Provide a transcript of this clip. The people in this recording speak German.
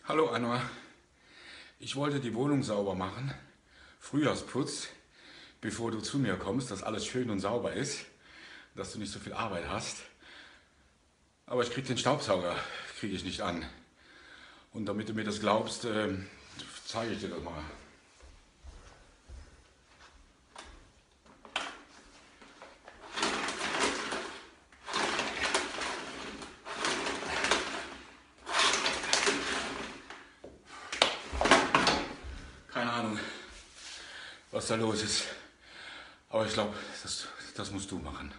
Hallo Anna, ich wollte die Wohnung sauber machen, Frühjahrsputz, bevor du zu mir kommst, dass alles schön und sauber ist, dass du nicht so viel Arbeit hast. Aber ich krieg den Staubsauger kriege ich nicht an. Und damit du mir das glaubst, zeige ich dir das mal. Keine Ahnung, was da los ist. Aber ich glaube, das musst du machen.